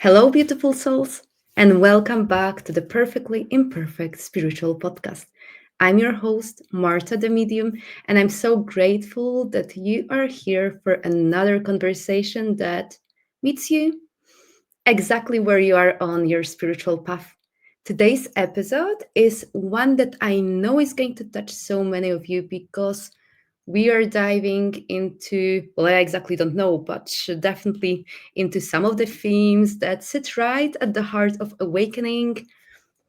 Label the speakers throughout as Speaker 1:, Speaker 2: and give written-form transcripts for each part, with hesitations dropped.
Speaker 1: Hello, beautiful souls, and welcome back to the Perfectly Imperfect Spiritual Podcast. I'm your host, Marta the Medium, and I'm so grateful that you are here for another conversation that meets you exactly where you are on your spiritual path. Today's episode is one that I know is going to touch so many of you because we are diving into, well, I exactly don't know, but definitely into some of the themes that sit right at the heart of awakening,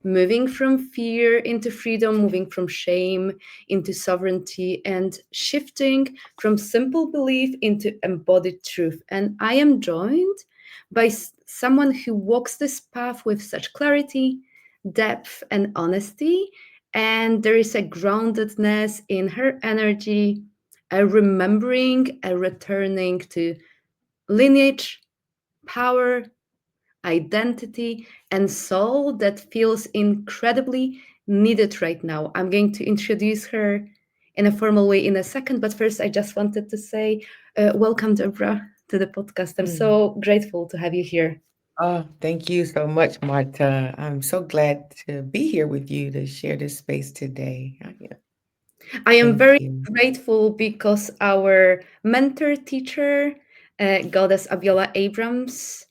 Speaker 1: moving from fear into freedom, moving from shame into sovereignty, and shifting from simple belief into embodied truth. And I am joined by someone who walks this path with such clarity, depth, and honesty. And there is a groundedness in her energy, a remembering, a returning to lineage, power, identity, and soul that feels incredibly needed right now. I'm going to introduce her in a formal way in a second, but first, I just wanted to say welcome, Deborah, to the podcast. I'm
Speaker 2: Mm.
Speaker 1: so grateful to have you here.
Speaker 2: Oh, thank you so much, Marta. I'm so glad to be here with you to share this space today. Yeah,
Speaker 1: I am
Speaker 2: thank
Speaker 1: very
Speaker 2: you.
Speaker 1: grateful because our mentor teacher, Goddess Abiola Abrams,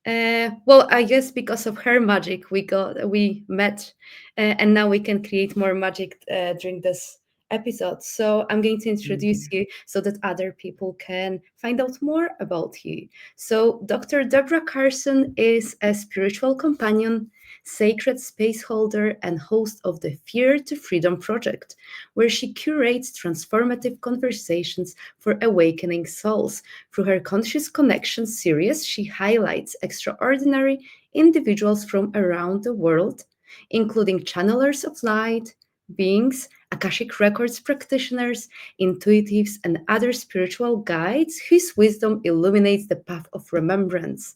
Speaker 1: well, I guess because of her magic, we met, and now we can create more magic during this episode. So I'm going to introduce
Speaker 2: Mhm.
Speaker 1: you so that other people can find out more about you. So Dr. Deborah Carson is a spiritual companion, sacred space holder, and host of the Fear to Freedom Project, where she curates transformative conversations for awakening souls. Through her Conscious Connections series, she highlights extraordinary individuals from around the world, including channelers of light, beings, Akashic Records practitioners, intuitives, and other spiritual guides whose wisdom illuminates the path of remembrance.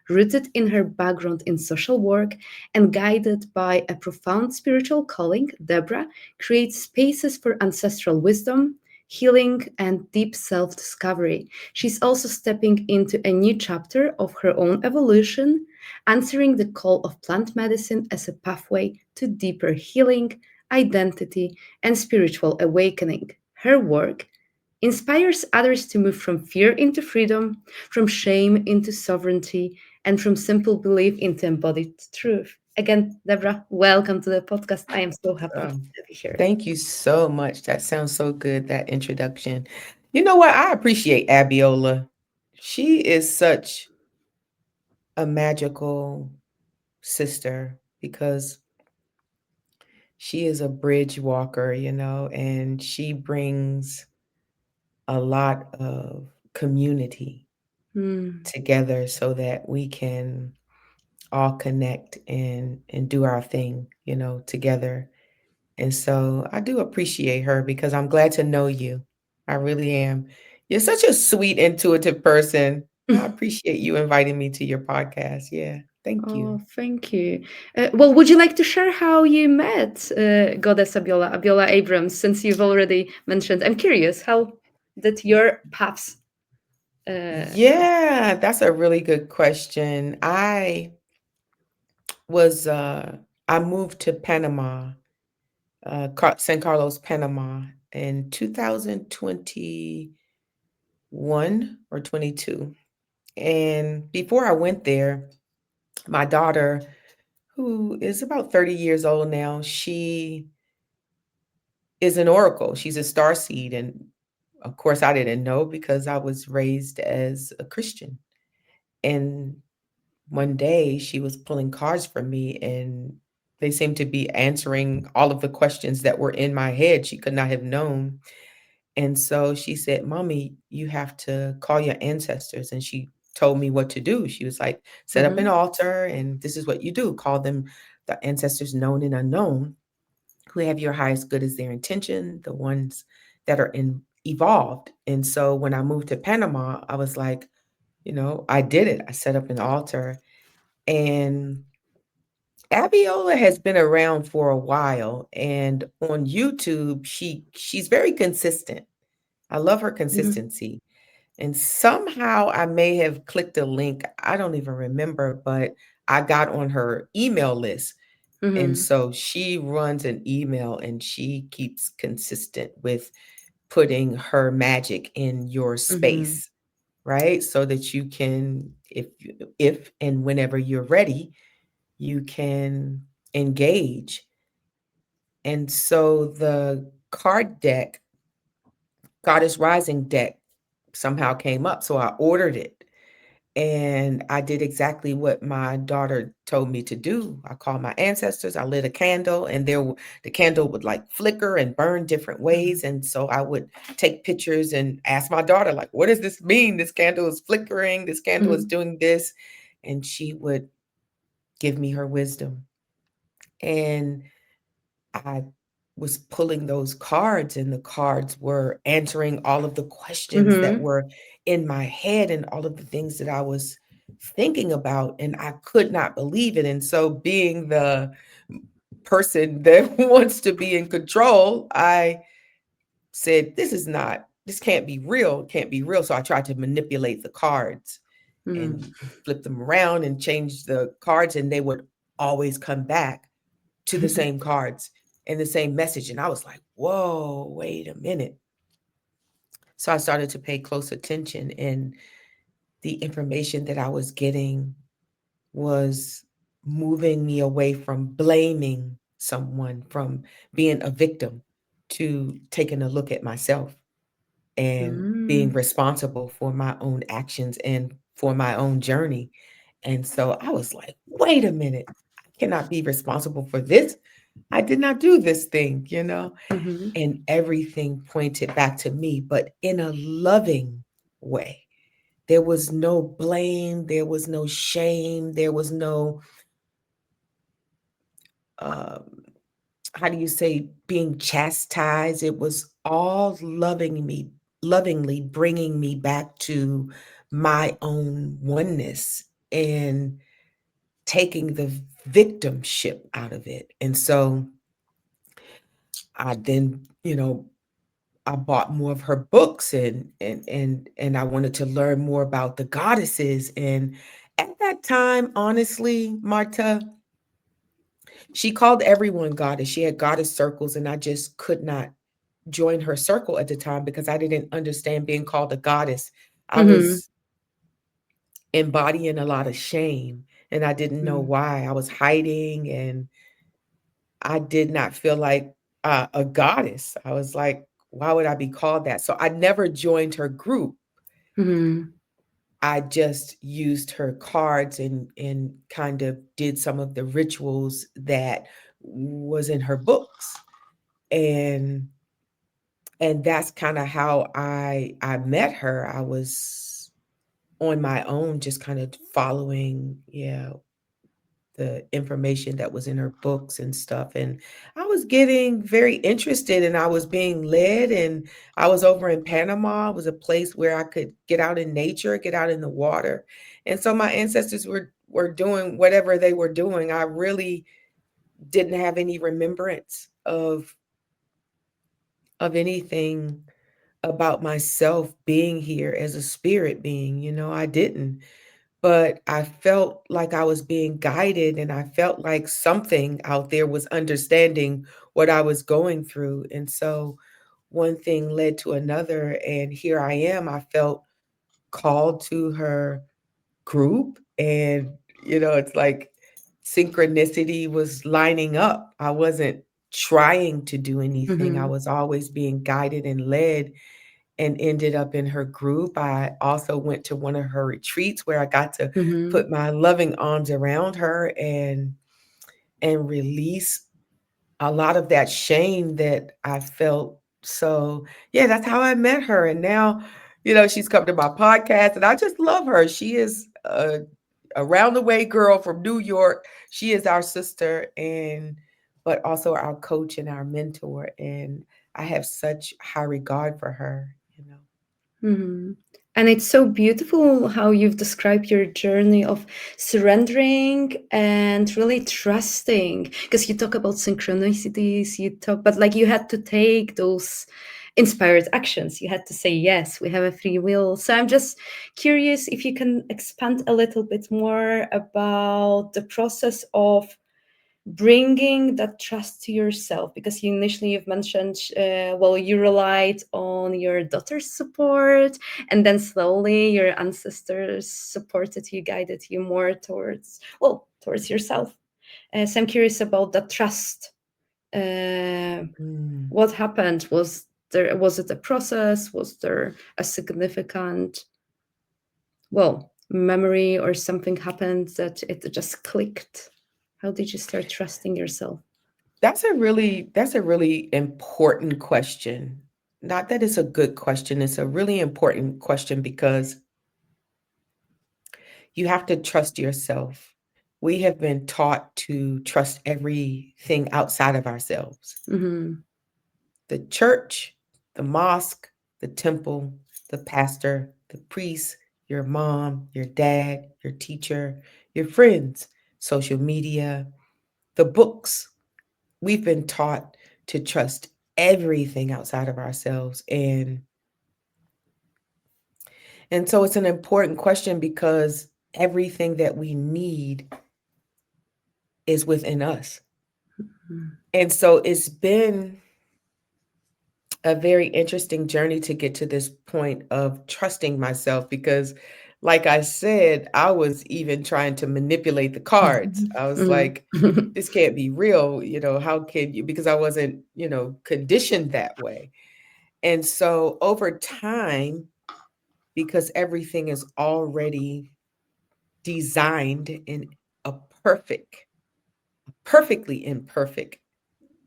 Speaker 1: Rooted in her background in social work and guided by a profound spiritual calling, Deborah creates spaces for ancestral wisdom, healing, and deep self discovery. She's also stepping into a new chapter of her own evolution, answering the call of plant medicine as a pathway to deeper healing, identity, and spiritual awakening. Her work inspires others to move from fear into freedom, from shame into sovereignty, and from simple belief into embodied truth. Again, Deborah, welcome to the podcast. I am so happy to
Speaker 2: Um,
Speaker 1: have you here.
Speaker 2: Thank you so much. That sounds so good, that introduction. You know what? I appreciate Abiola. She is such a magical sister because she is a bridge walker, and she brings a lot of community
Speaker 1: Hmm.
Speaker 2: together so that we can all connect and do our thing, together. And so I do appreciate her because I'm glad to know you. I really am. You're such a sweet, intuitive person. I appreciate you inviting me to your podcast. Yeah. Thank you.
Speaker 1: Oh, thank you. Well, would you like to share how you met Goddess Abiola Abrams, since you've already mentioned? I'm curious, how did your paths? Cross?
Speaker 2: Yeah, that's a really good question. Was I moved to Panama, San Carlos, Panama in 2021 or 22. And before I went there, my daughter, who is about 30 years old now, she is an oracle. She's a star seed. And of course, I didn't know because I was raised as a Christian. And one day she was pulling cards for me, and they seemed to be answering all of the questions that were in my head. She could not have known. And so she said, Mommy, you have to call your ancestors. And she told me what to do. She was like, set up an
Speaker 1: Mhm.
Speaker 2: altar, and this is what you do. Call them the ancestors known and unknown, who have your highest good as their intention, the ones that are evolved. And so when I moved to Panama, I was like, I did it. I set up an altar. And Abiola has been around for a while, and on YouTube, she's very consistent. I love her
Speaker 1: Mhm.
Speaker 2: consistency. And somehow I may have clicked a link. I don't even remember, but I got on her email list. And
Speaker 1: Mhm.
Speaker 2: so she runs an email and she keeps consistent with putting her magic in your
Speaker 1: Mhm.
Speaker 2: space, right? So that you can, if and whenever you're ready, you can engage. And so the card deck, Goddess Rising deck, somehow came up. So I ordered it. And I did exactly what my daughter told me to do. I called my ancestors, I lit a candle, and the candle would like flicker and burn different
Speaker 1: Mhm.
Speaker 2: ways. And so I would take pictures and ask my daughter, like, what does this mean? This candle is flickering, this candle is
Speaker 1: Mhm.
Speaker 2: doing this. And she would give me her wisdom. And I was pulling those cards, and the cards were answering all of the questions that
Speaker 1: Mhm.
Speaker 2: were in my head and all of the things that I was thinking about, and I could not believe it. And so, being the person that wants to be in control, I said, this can't be real, it can't be real. So, I tried to manipulate the cards
Speaker 1: Mhm.
Speaker 2: and flip them around and change the cards, and they would always come back to the same cards and the same message. And I was like, whoa, wait a minute. So I started to pay close attention, and the information that I was getting was moving me away from blaming someone, from being a victim, to taking a look at myself and being
Speaker 1: Mm.
Speaker 2: responsible for my own actions and for my own journey. And so I was like, wait a minute, I cannot be responsible for this. I did not do this thing,
Speaker 1: Mhm.
Speaker 2: and everything pointed back to me, but in a loving way. There was no blame, there was no shame, there was no, um, how do you say, being chastised. It was all lovingly bringing me back to my own oneness and taking the victimship out of it. And so I then, I bought more of her books, and I wanted to learn more about the goddesses. And at that time, honestly, Marta, she called everyone goddess. She had goddess circles, and I just could not join her circle at the time because I didn't understand being called a goddess. I
Speaker 1: Mhm.
Speaker 2: was embodying a lot of shame, and I didn't know
Speaker 1: Mhm.
Speaker 2: why. I was hiding, and I did not feel like a goddess. I was like, why would I be called that? So I never joined her group.
Speaker 1: Mhm.
Speaker 2: I just used her cards and kind of did some of the rituals that was in her books. And and that's kind of how I met her. I was on my own, just kind of following, yeah, the information that was in her books and stuff. And I was getting very interested, and I was being led. And I was over in Panama. It was a place where I could get out in nature, get out in the water. And so my ancestors were doing whatever they were doing. I really didn't have any remembrance of anything about myself being here as a spirit being. I didn't. But I felt like I was being guided, and I felt like something out there was understanding what I was going through. And so one thing led to another, and here I am. I felt called to her group, and it's like synchronicity was lining up. I wasn't trying to do anything. I
Speaker 1: Mhm.
Speaker 2: was always being guided and led, and ended up in her group. I also went to one of her retreats where I got to
Speaker 1: Mhm.
Speaker 2: put my loving arms around her and release a lot of that shame that I felt. So, yeah, that's how I met her. And now, she's come to my podcast, and I just love her. She is a round the way girl from New York. She is our sister, and but also our coach and our mentor. And I have such high regard for her.
Speaker 1: Mhm. And it's so beautiful how you've described your journey of surrendering and really trusting. Because you talk about synchronicities, but like you had to take those inspired actions. You had to say yes, we have a free will. So I'm just curious if you can expand a little bit more about the process of bringing that trust to yourself, because you initially you've mentioned well, you relied on your daughter's support, and then slowly your ancestors supported you, guided you more towards, well, towards yourself. So I'm curious about that trust. uh,
Speaker 2: Mm.
Speaker 1: what happened? Was it a process? Was there a significant, well, memory, or something happened that it just clicked? How did you start trusting yourself?
Speaker 2: That's a really important question. Not that it's a good question, it's a really important question because you have to trust yourself. We have been taught to trust everything outside of ourselves.
Speaker 1: Mm-hmm.
Speaker 2: The church, the mosque, the temple, the pastor, the priest, your mom, your dad, your teacher, your friends, social media, the books. We've been taught to trust everything outside of ourselves, and so it's an important question because everything that we need is within us. And so it's been a very interesting journey to get to this point of trusting myself because, like I said, I was even trying to manipulate the cards. I was like,
Speaker 1: Mm-hmm.
Speaker 2: this can't be real. How can you? Because I wasn't, conditioned that way. And so over time, because everything is already designed in a perfectly imperfect,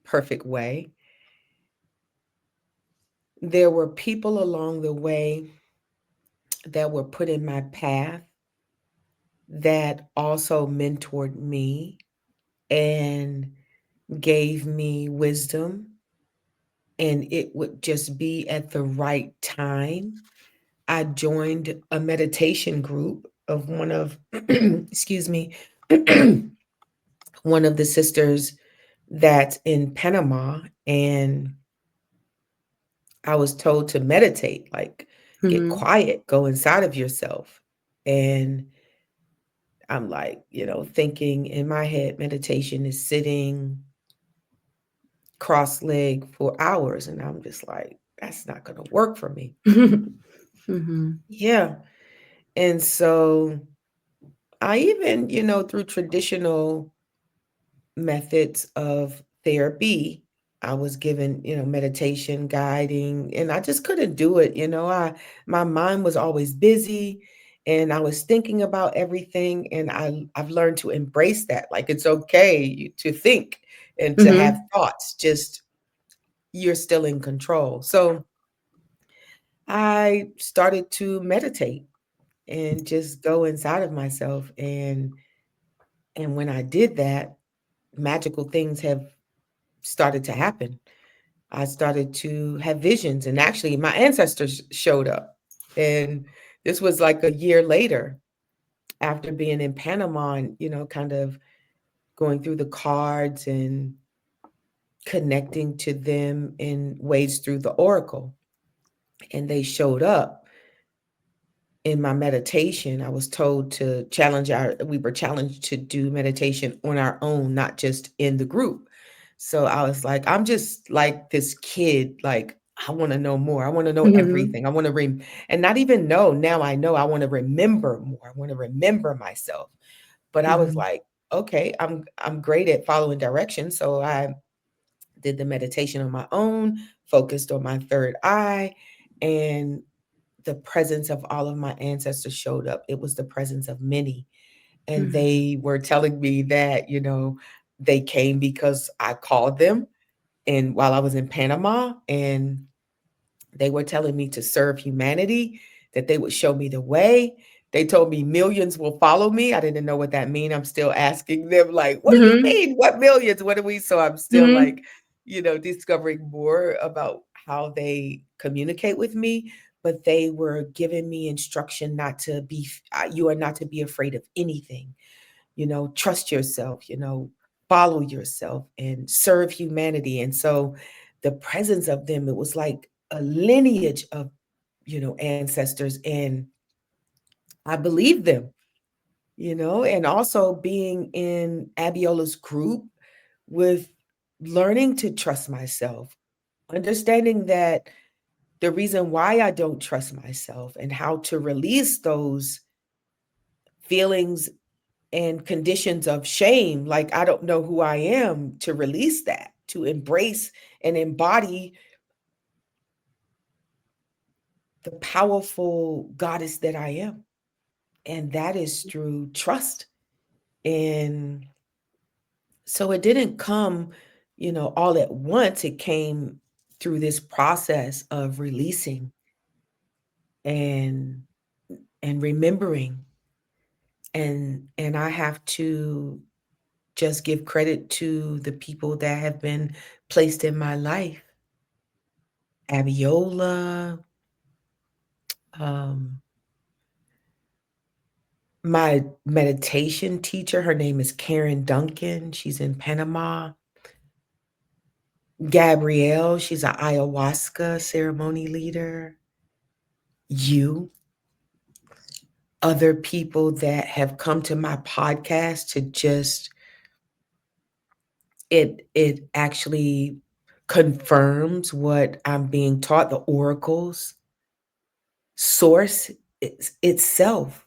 Speaker 2: perfect way, there were people along the way that were put in my path that also mentored me and gave me wisdom. And it would just be at the right time. I joined a meditation group of one of, excuse me, one of the sisters that's in Panama. And I was told to meditate, like get
Speaker 1: Mm-hmm.
Speaker 2: quiet, go inside of yourself. And I'm like, thinking in my head, meditation is sitting cross leg for hours. And I'm just like, that's not going to work for me.
Speaker 1: Mm-hmm.
Speaker 2: Yeah. And so I even, through traditional methods of therapy, I was given, meditation guiding, and I just couldn't do it. My mind was always busy and I was thinking about everything, and I've learned to embrace that. Like it's okay to think and to have
Speaker 1: Mm-hmm.
Speaker 2: thoughts, just you're still in control. So I started to meditate and just go inside of myself, and when I did that, magical things have started to happen. I started to have visions, and actually my ancestors showed up. And this was like a year later after being in Panama and, kind of going through the cards and connecting to them in ways through the oracle. And they showed up in my meditation. I was told to we were challenged to do meditation on our own, not just in the group. So I was like, I'm just like this kid, like, I want to know more. I want to know
Speaker 1: Mm-hmm.
Speaker 2: everything. I want to and not even know. Now I know I want to remember more. I want to remember myself. But I was
Speaker 1: Mm-hmm.
Speaker 2: like, okay, I'm great at following directions. So I did the meditation on my own, focused on my third eye, and the presence of all of my ancestors showed up. It was the presence of many. And
Speaker 1: Mm-hmm.
Speaker 2: they were telling me that, they came because I called them and while I was in Panama, and they were telling me to serve humanity, that they would show me the way. They told me millions will follow me. I didn't know what that mean. I'm still asking them, like, what do you
Speaker 1: Mm-hmm.
Speaker 2: mean? What millions? What do we? So I'm still
Speaker 1: Mm-hmm.
Speaker 2: like, discovering more about how they communicate with me. But they were giving me instruction not to be, you are not to be afraid of anything. Trust yourself, follow yourself and serve humanity. And so the presence of them, it was like a lineage of, ancestors, and I believe them, and also being in Abiola's group with learning to trust myself, understanding that the reason why I don't trust myself and how to release those feelings and conditions of shame, like I don't know who I am, to release that, to embrace and embody the powerful goddess that I am. And that is through trust. And so it didn't come, all at once. It came through this process of releasing and remembering. And I have to just give credit to the people that have been placed in my life. Abiola, um, my meditation teacher, her name is Karen Duncan. She's in Panama. Gabrielle, she's an ayahuasca ceremony leader. You, other people that have come to my podcast to just it actually confirms what I'm being taught, the oracles, source itself,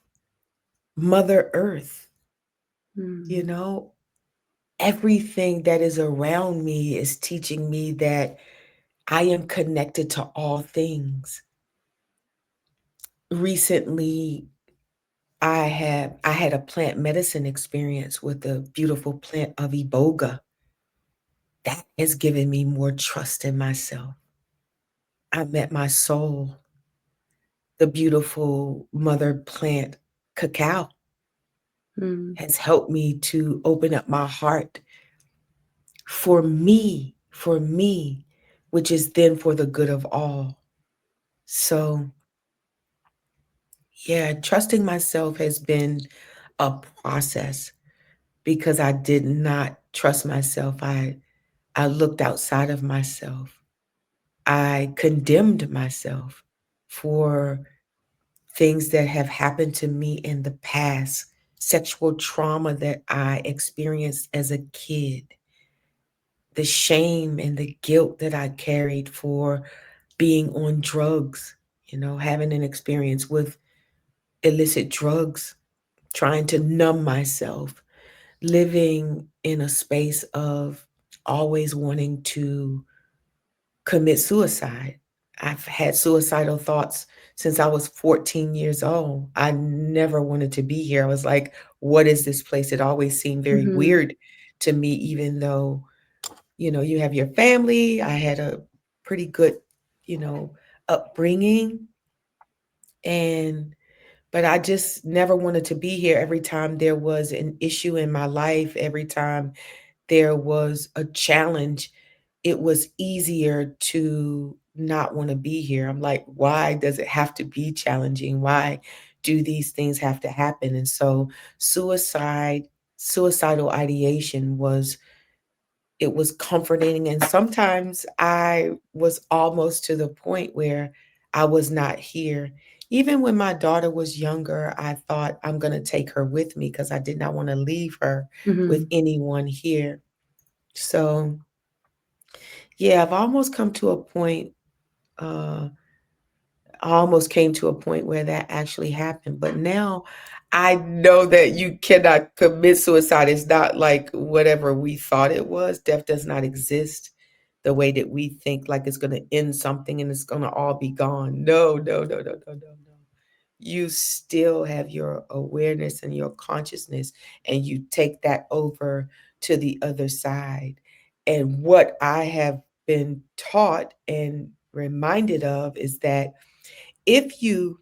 Speaker 2: Mother Earth, you
Speaker 1: Mm.
Speaker 2: know, everything that is around me is teaching me that I am connected to all things. Recently, I had a plant medicine experience with the beautiful plant of iboga. That has given me more trust in myself. I met my soul. The beautiful mother plant cacao
Speaker 1: Mm.
Speaker 2: has helped me to open up my heart for me, which is then for the good of all. So, yeah, trusting myself has been a process because I did not trust myself. I looked outside of myself. I condemned myself for things that have happened to me in the past, sexual trauma that I experienced as a kid, the shame and the guilt that I carried for being on drugs, having an experience with illicit drugs, trying to numb myself, living in a space of always wanting to commit suicide. I've had suicidal thoughts since I was 14 years old. I never wanted to be here. I was like, what is this place? It always seemed very
Speaker 1: Mhm.
Speaker 2: weird to me, even though, you have your family. I had a pretty good, you know, upbringing. And, but I just never wanted to be here. Every time there was an issue in my life, every time there was a challenge, it was easier to not want to be here. I'm like, why does it have to be challenging? Why do these things have to happen? And so suicidal ideation was, it was comforting, and sometimes I was almost to the point where I was not here. Even when my daughter was younger, I thought I'm going to take her with me because I did not want to leave her with
Speaker 1: Mhm.
Speaker 2: anyone here. So, yeah, I've almost come to a point, uh, I almost came to a point where that actually happened. But now I know that you cannot commit suicide. It's not like whatever we thought it was. Death does not exist the way that we think, like it's going to end something and it's going to all be gone. No, no, no, no, no, no, no. You still have your awareness and your consciousness, and you take that over to the other side. And what I have been taught and reminded of is that if you,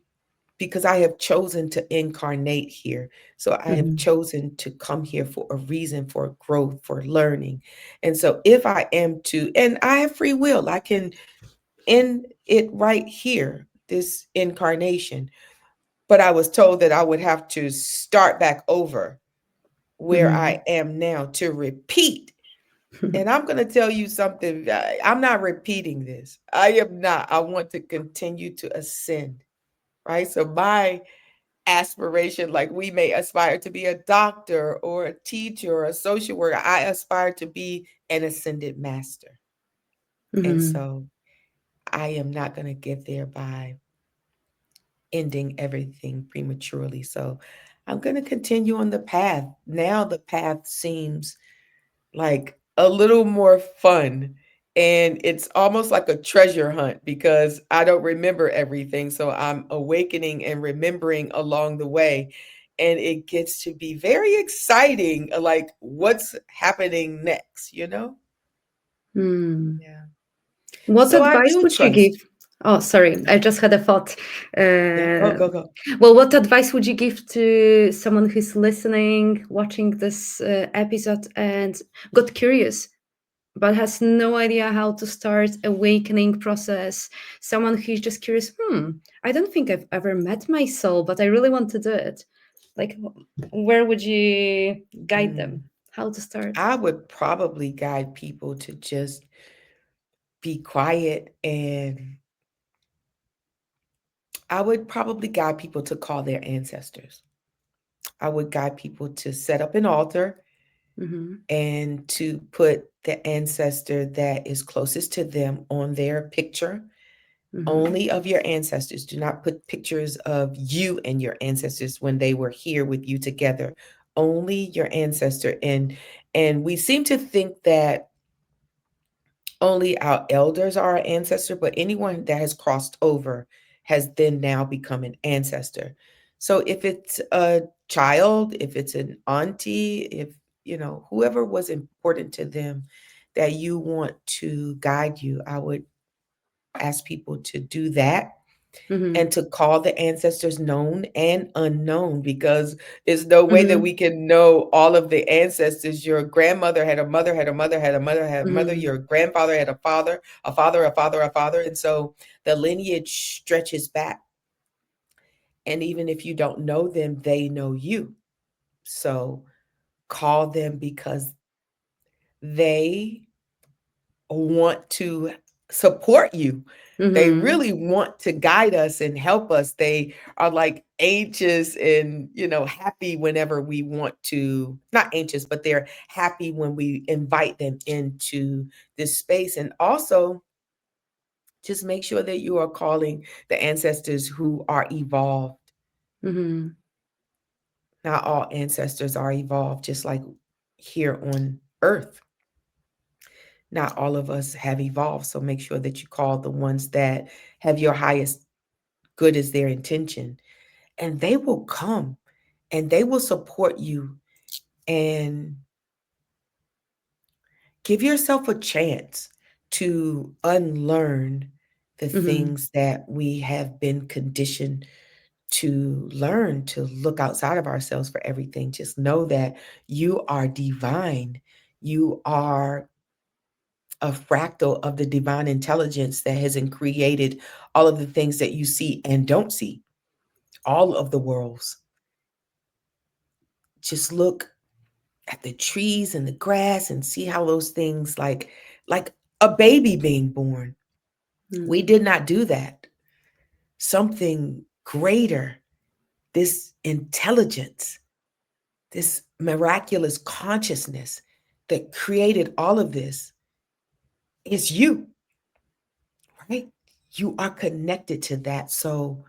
Speaker 2: because I have chosen to incarnate here, so I have
Speaker 1: Mhm.
Speaker 2: chosen to come here for a reason, for growth, for learning. And so if I am to, and I have free will, I can end it right here, this incarnation. But I was told that I would have to start back over where
Speaker 1: Mhm.
Speaker 2: I am now to repeat. And I'm going to tell you something. I'm not repeating this. I am not. I want to continue to ascend, right? So my aspiration, like we may aspire to be a doctor or a teacher or a social worker, I aspire to be an ascended master. And
Speaker 1: Mhm.
Speaker 2: so I am not going to get there by ending everything prematurely. So I'm going to continue on the path. Now the path seems like a little more fun. And it's almost like a treasure hunt because I don't remember everything. So I'm awakening and remembering along the way. And it gets to be very exciting, like what's happening next, you know?
Speaker 1: Mm.
Speaker 2: Yeah.
Speaker 1: What
Speaker 2: So I
Speaker 1: advice
Speaker 2: do
Speaker 1: would you give?
Speaker 2: trust.
Speaker 1: Oh, sorry, I just had a thought.
Speaker 2: Yeah, go,
Speaker 1: Uh,
Speaker 2: go, go.
Speaker 1: well, what advice would you give to someone who's listening, watching this episode, and got curious but has no idea how to start awakening process? Someone who's just curious. I don't think I've ever met my soul, but I really want to do it. Like, where would you guide
Speaker 2: Mm.
Speaker 1: them? How to start?
Speaker 2: I would probably guide people to just be quiet, and I would probably guide people to call their ancestors. I would guide people to set up an altar
Speaker 1: Mm-hmm.
Speaker 2: and to put the ancestor that is closest to them on their picture.
Speaker 1: Mm-hmm.
Speaker 2: Only of your ancestors. Do not put pictures of you and your ancestors when they were here with you together. Only your ancestor. And we seem to think that only our elders are our ancestor, but anyone that has crossed over has then now become an ancestor. So if it's a child, if it's an auntie, if whoever was important to them that you want to guide you, I would ask people to do that
Speaker 1: Mm-hmm.
Speaker 2: and to call the ancestors known and unknown, because there's no way that
Speaker 1: Mm-hmm.
Speaker 2: we can know all of the ancestors. Your grandmother had a mother, had a mother, had a mother, had a mother.
Speaker 1: Mm-hmm.
Speaker 2: Your grandfather had a father, a father, a father, a father. And so the lineage stretches back. And even if you don't know them, they know you. So call them because they want to support you. They
Speaker 1: Mm-hmm.
Speaker 2: really want to guide us and help us. They are like anxious and, happy whenever we want to, not anxious, but they're happy when we invite them into this space. And also, just make sure that you are calling the ancestors who are evolved.
Speaker 1: Mm-hmm.
Speaker 2: Not all ancestors are evolved, just like here on earth. Not all of us have evolved. So make sure that you call the ones that have your highest good as their intention, and they will come and they will support you. And give yourself a chance to unlearn the
Speaker 1: Mm-hmm.
Speaker 2: things that we have been conditioned to learn, to look outside of ourselves for everything. Just know that you are divine. You are a fractal of the divine intelligence that has created all of the things that you see and don't see, all of the worlds. Just look at the trees and the grass and see how those things, like a baby being born. We did not do that. Something greater, this intelligence, this miraculous consciousness that created all of this is you, right? You are connected to that. So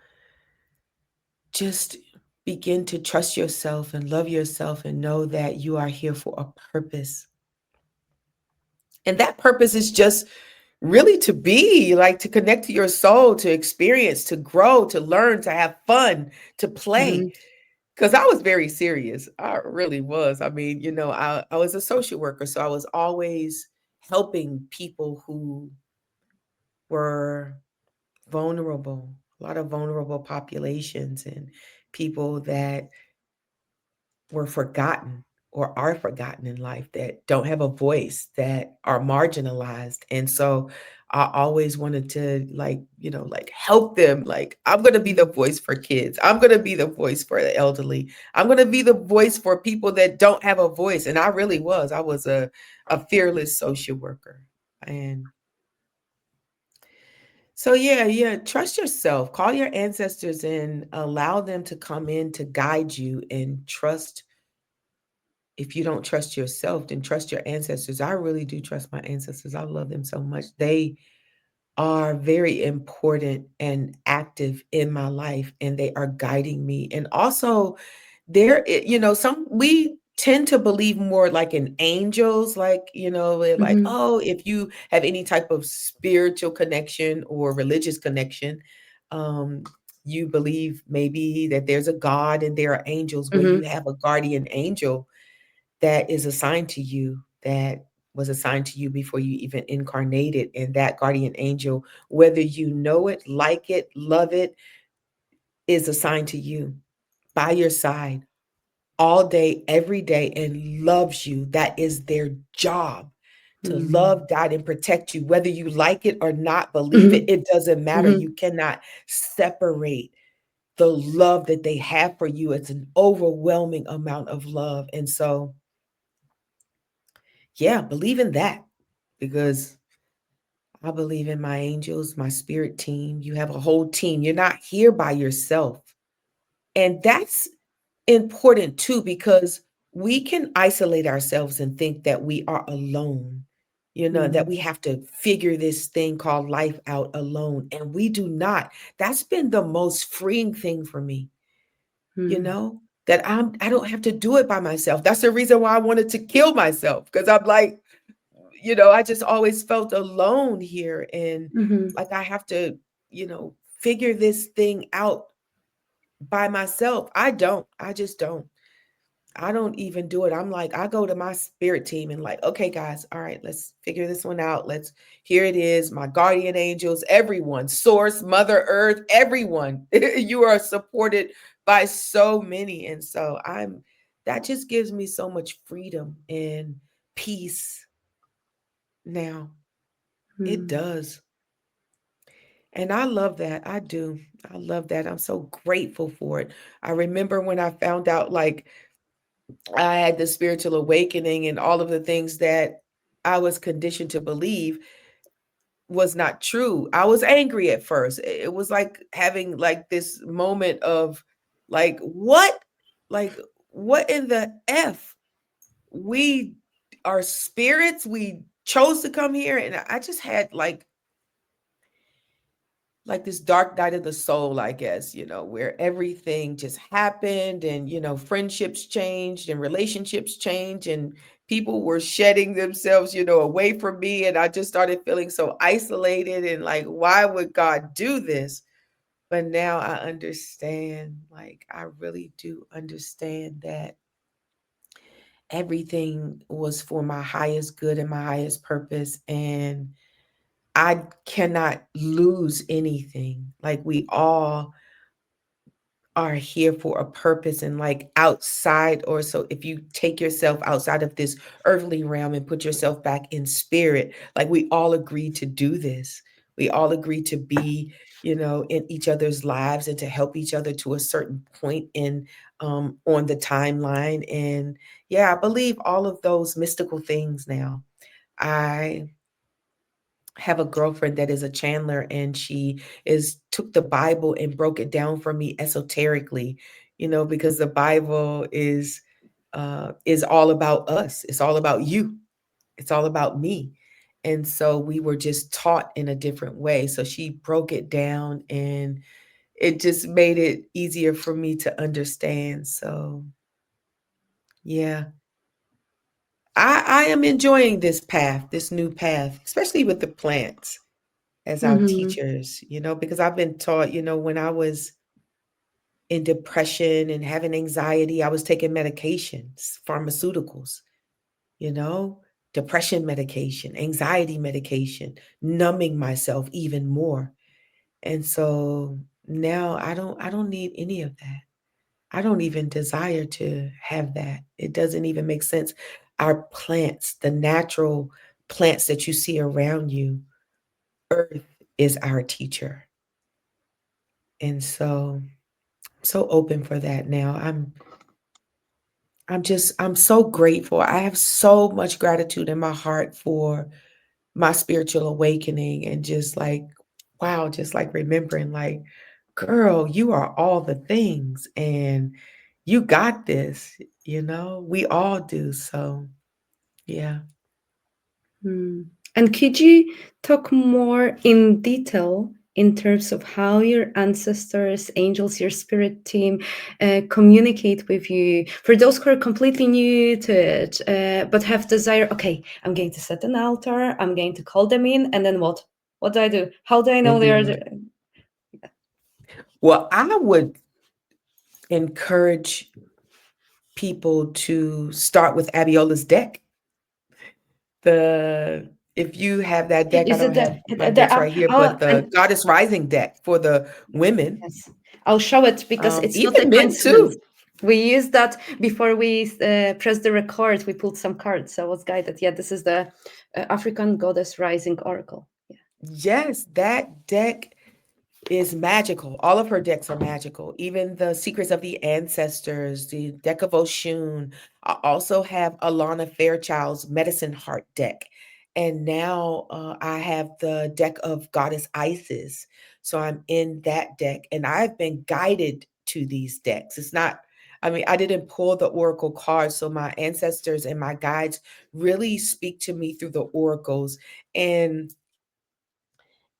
Speaker 2: just begin to trust yourself and love yourself and know that you are here for a purpose. And that purpose is just really to be, like, to connect to your soul, to experience, to grow, to learn, to have fun, to play.
Speaker 1: Mm-hmm.
Speaker 2: Because I was very serious. I really was. I mean, I was a social worker, so I was always helping people who were vulnerable, a lot of vulnerable populations and people that were forgotten or are forgotten in life, that don't have a voice, that are marginalized. And so I always wanted to like help them. Like I'm going to be the voice for kids. I'm going to be the voice for the elderly. I'm going to be the voice for people that don't have a voice. And I really was. I was a fearless social worker. And so yeah, trust yourself. Call your ancestors and allow them to come in to guide you and trust. If you don't trust yourself, then trust your ancestors. I really do trust my ancestors. I love them so much. They are very important and active in my life, and they are guiding me. And also some we tend to believe more like in angels, like they're like,
Speaker 1: Mhm.
Speaker 2: oh, if you have any type of spiritual connection or religious connection, um you believe maybe that there's a god and there are angels, where you
Speaker 1: Mhm.
Speaker 2: have a guardian angel that is assigned to you, that was assigned to you before you even incarnated. And that guardian angel, whether you know it, like it, love it, is assigned to you, by your side all day, every day, and loves you. That is their job, to
Speaker 1: Mm.
Speaker 2: love, guide, and protect you. Whether you like it or not, believe it,
Speaker 1: Mhm.
Speaker 2: it doesn't matter. You
Speaker 1: Mhm.
Speaker 2: cannot separate the love that they have for you. It's an overwhelming amount of love. And so, yeah, believe in that, because I believe in my angels, my spirit team. You have a whole team. You're not here by yourself. And that's important too, because we can isolate ourselves and think that we are alone, that
Speaker 1: Mm.
Speaker 2: we have to figure this thing called life out alone. And we do not. That's been the most freeing thing for me, you
Speaker 1: Mm.
Speaker 2: know, that I don't have to do it by myself. That's the reason why I wanted to kill myself, because I'm like, I just always felt alone here. And
Speaker 1: Mhm.
Speaker 2: like I have to, figure this thing out by myself. I just don't. I don't even do it. I'm like, I go to my spirit team and like, okay, guys, all right, let's figure this one out. Here it is, my guardian angels, everyone, source, Mother Earth, everyone. You are supported by so many. And so that just gives me so much freedom and peace now. It
Speaker 1: Mm.
Speaker 2: does. And I love that. I do. I love that. I'm so grateful for it. I remember when I found out, like, I had the spiritual awakening, and all of the things that I was conditioned to believe was not true. I was angry at first. It was like having like this moment of like, what? Like, what in the F? We are spirits. We chose to come here. And I just had like this dark night of the soul, I guess, where everything just happened, and, friendships changed and relationships changed, and people were shedding themselves, away from me. And I just started feeling so isolated and like, why would God do this? But now I understand, like, I really do understand that everything was for my highest good and my highest purpose. And I cannot lose anything. Like, we all are here for a purpose, and like outside, or so if you take yourself outside of this earthly realm and put yourself back in spirit, like we all agreed to do this. We all agreed to be, in each other's lives, and to help each other to a certain point in on the timeline. And yeah, I believe all of those mystical things now. I have a girlfriend that is a channeler, and she is took the Bible and broke it down for me esoterically, because the Bible is all about us. It's all about you. It's all about me. And so we were just taught in a different way. So she broke it down, and it just made it easier for me to understand. So yeah, I am enjoying this path, this new path, especially with the plants as our
Speaker 1: Mhm.
Speaker 2: teachers, because I've been taught, when I was in depression and having anxiety, I was taking medications, pharmaceuticals, you know, depression medication, anxiety medication, numbing myself even more. And so now I don't need any of that. I don't even desire to have that. It doesn't even make sense. Our plants, the natural plants that you see around you, earth is our teacher. And so so open for that now. I'm so grateful. I have so much gratitude in my heart for my spiritual awakening and just like wow, just like remembering like girl, you are all the things and you got this, you know? We all do. So, yeah.
Speaker 1: Mm. And could you talk more in detail in terms of how your ancestors, angels, your spirit team communicate with you? For those who are completely new to it, but have desire, okay, I'm going to set an altar, I'm going to call them in, and then what? What do I do? How do I know
Speaker 2: And
Speaker 1: they
Speaker 2: then
Speaker 1: are
Speaker 2: what?
Speaker 1: there?
Speaker 2: Well, I would encourage people to start with Abiola's deck. The if you have that deck, I
Speaker 1: Is
Speaker 2: don't
Speaker 1: it
Speaker 2: have my
Speaker 1: the
Speaker 2: decks right here, but the
Speaker 1: and
Speaker 2: Goddess Rising deck for the women,
Speaker 1: yes, I'll show it because it's not a
Speaker 2: even men
Speaker 1: coincidence.
Speaker 2: too.
Speaker 1: We used that before we pressed the record. We pulled some cards, so I was guided. Yeah, this is the African Goddess Rising Oracle. Yeah.
Speaker 2: Yes, that deck is magical. All of her decks are magical. Even the Secrets of the Ancestors, the deck of Oshun. I also have Alana Fairchild's Medicine Heart deck. And now I have the deck of Goddess Isis. So I'm in that deck and I've been guided to these decks. It's not, I mean, I didn't pull the oracle cards. So my ancestors and my guides really speak to me through the oracles. And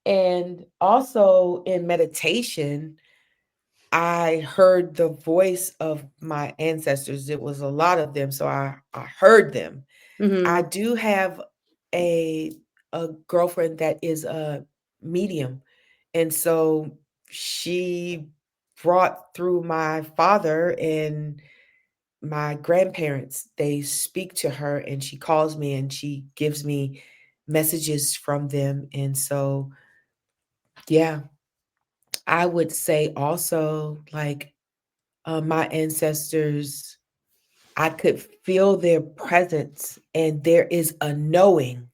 Speaker 2: and also in meditation, I heard the voice of my ancestors. It was a lot of them, so I heard them. I
Speaker 1: Mm-hmm.
Speaker 2: do have a a girlfriend that is a medium, and so she brought through my father and my grandparents. They speak to her, and she calls me, and she gives me messages from them, and so yeah, I would say also, like, my ancestors, I could feel their presence, and there is a knowing.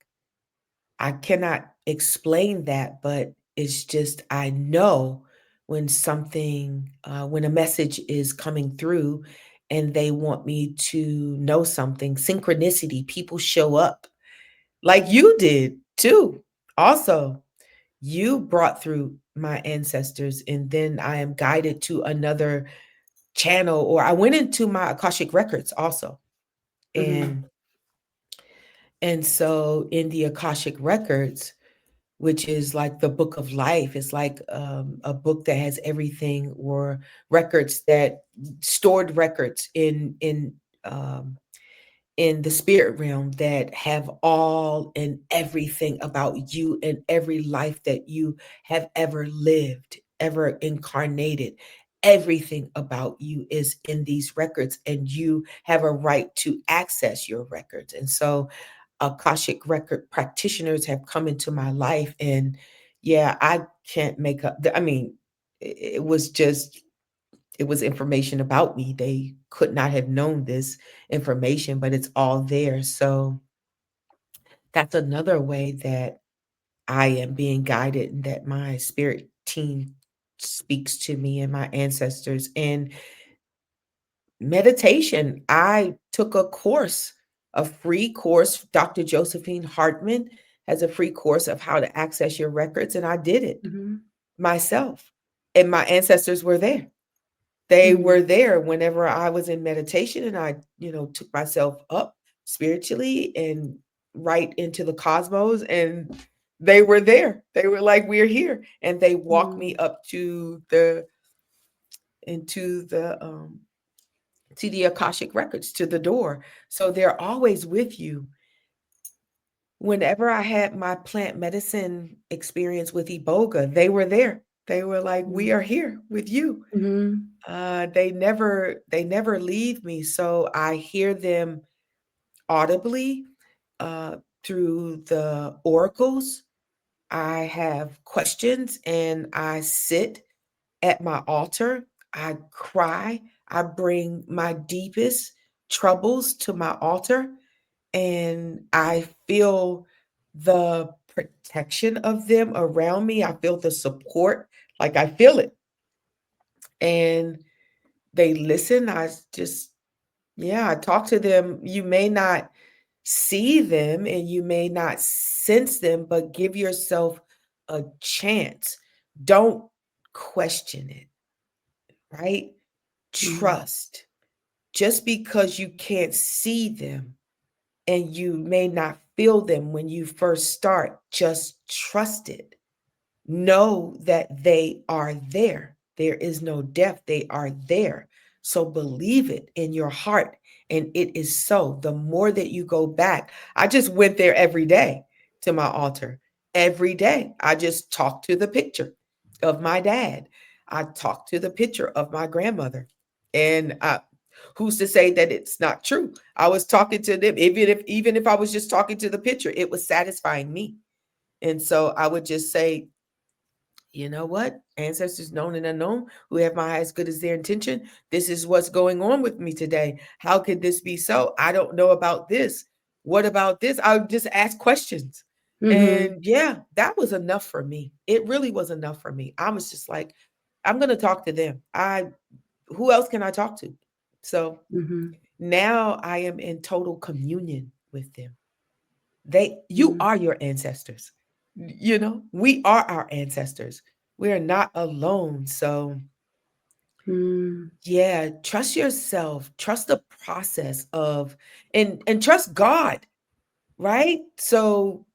Speaker 2: I cannot explain that, but it's just I know when when a message is coming through and they want me to know something. Synchronicity, people show up like you did too. Also, you brought through my ancestors, and then I am guided to another channel, or I went into my Akashic records also.
Speaker 1: Mm-hmm.
Speaker 2: And so in the Akashic records, which is like the book of life, it's like a book that has everything, or records that stored records um, in the spirit realm that have all and everything about you and every life that you have ever lived, ever incarnated. Everything about you is in these records, and you have a right to access your records. And so, Akashic record practitioners have come into my life, and yeah, I can't make up. I mean, it was just it was information about me. They could not have known this information, but it's all there. So that's another way that I am being guided and that my spirit team speaks to me and my ancestors. And meditation, I took a course, a free course. Dr. Josephine Hartman has a free course of how to access your records, and I did it
Speaker 1: Mm-hmm.
Speaker 2: myself. And my ancestors were there. They
Speaker 1: Mm-hmm.
Speaker 2: were there whenever I was in meditation, and I, took myself up spiritually and right into the cosmos, and they were there. They were like, "We're here." And they walked me up into the Akashic records, to the door. So they're always with you. Whenever I had my plant medicine experience with Iboga, they were there. They were like, "We are here with you."
Speaker 1: Mm-hmm.
Speaker 2: They never leave me, so I hear them audibly uh, through the oracles. I have questions, and I sit at my altar. I cry. I bring my deepest troubles to my altar, and I feel the protection of them around me. I feel the support, like I feel it. And they listen. Yeah, I talk to them. You may not see them and you may not sense them, but give yourself a chance. Don't question it, right?
Speaker 1: Mm.
Speaker 2: Trust. Just because you can't see them and you may not feel them when you first start, just trust it. Know that they are there. There is no death, they are there. So believe it in your heart. And it is so. The more that you go back, I just went there every day to my altar. Every day, I just talked to the picture of my dad. I talked to the picture of my grandmother. And who's to say that it's not true? I was talking to them, even if I was just talking to the picture, it was satisfying me. And so I would just say, you know what? Ancestors known and unknown who have my highest good as their intention. This is what's going on with me today. How could this be so? I don't know about this. What about this? I would just ask questions.
Speaker 1: Mm-hmm.
Speaker 2: And yeah, that was enough for me. It really was enough for me. I was just like, I'm going to talk to them. Who else can I talk to? So
Speaker 1: Mm-hmm.
Speaker 2: now I am in total communion with them. You
Speaker 1: Mm-hmm.
Speaker 2: are your ancestors. We are our ancestors. We are not alone. So
Speaker 1: Mm-hmm.
Speaker 2: yeah, trust yourself, trust the process of, and trust God, right? So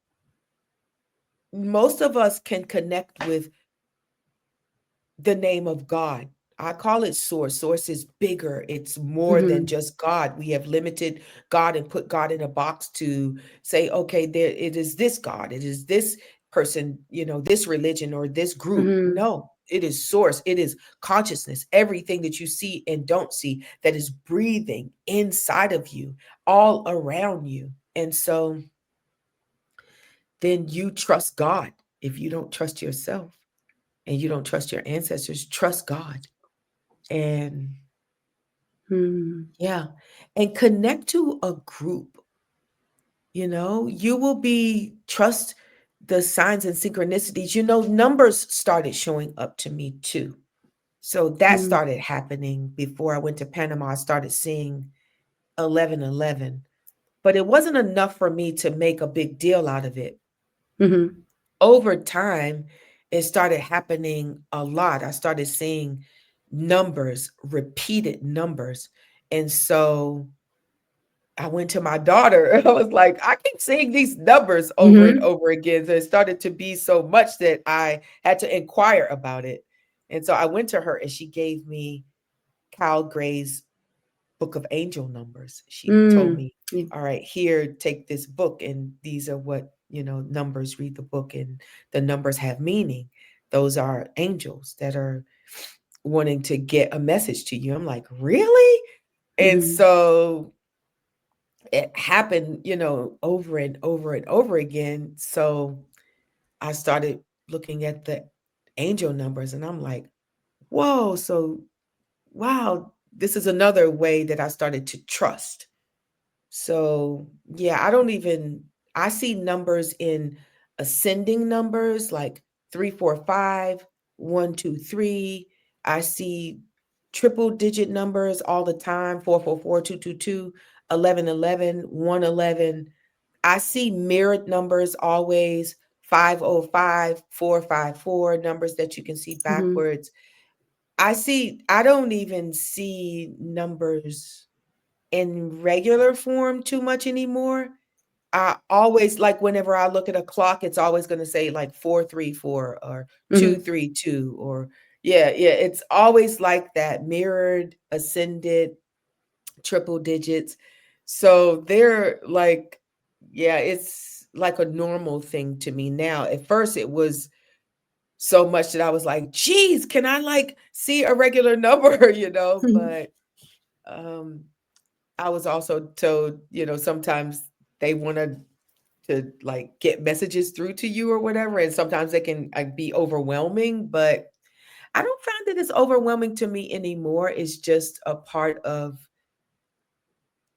Speaker 2: most of us can connect with the name of God. I call it source. Source is bigger. It's more than
Speaker 1: Mm-hmm.
Speaker 2: just God. We have limited God and put God in a box to say, okay, there it is this God, it is this person, this religion or this group.
Speaker 1: Mm-hmm.
Speaker 2: No, it is source. It is consciousness. Everything that you see and don't see that is breathing inside of you, all around you. And so then you trust God. If you don't trust yourself and you don't trust your ancestors, trust God. And
Speaker 1: Mm-hmm.
Speaker 2: yeah, and connect to a group. You will be trust the signs and synchronicities. Numbers started showing up to me too. So that started happening before I went to Panama. I started seeing 1111, but it wasn't enough for me to make a big deal out of it.
Speaker 1: Mm-hmm.
Speaker 2: Over time, it started happening a lot. I started seeing numbers, repeated numbers. And so I went to my daughter. I was like, I keep seeing these numbers over and
Speaker 1: Mm-hmm.
Speaker 2: over again. So it started to be so much that I had to inquire about it. And so I went to her and she gave me Cal Gray's Book of Angel Numbers. She told
Speaker 1: Mm.
Speaker 2: me,
Speaker 1: Yeah.
Speaker 2: all right, here, take this book. And these are what, numbers, read the book. And the numbers have meaning. Those are angels that are wanting to get a message to you. I'm like, really? And
Speaker 1: Mm-hmm.
Speaker 2: so it happened, over and over and over again. So I started looking at the angel numbers and I'm like, whoa, so wow, this is another way that I started to trust. So yeah, I see numbers in ascending numbers like 345, 123. I see triple digit numbers all the time, 444, 222, 1111, 111. I see mirrored numbers always, 505, 454, numbers that you can see
Speaker 1: Mm-hmm.
Speaker 2: backwards. I don't even see numbers in regular form too much anymore. I always like whenever I look at a clock, it's always going to say like 434 or
Speaker 1: Mm-hmm.
Speaker 2: 232 or yeah. It's always like that mirrored, ascended, triple digits. So they're like, yeah, it's like a normal thing to me now. At first, it was so much that I was like, geez, can I like see a regular number, But um I was also told, sometimes they want to like get messages through to you or whatever, and sometimes they can be overwhelming. But I don't find that it's overwhelming to me anymore. It's just a part of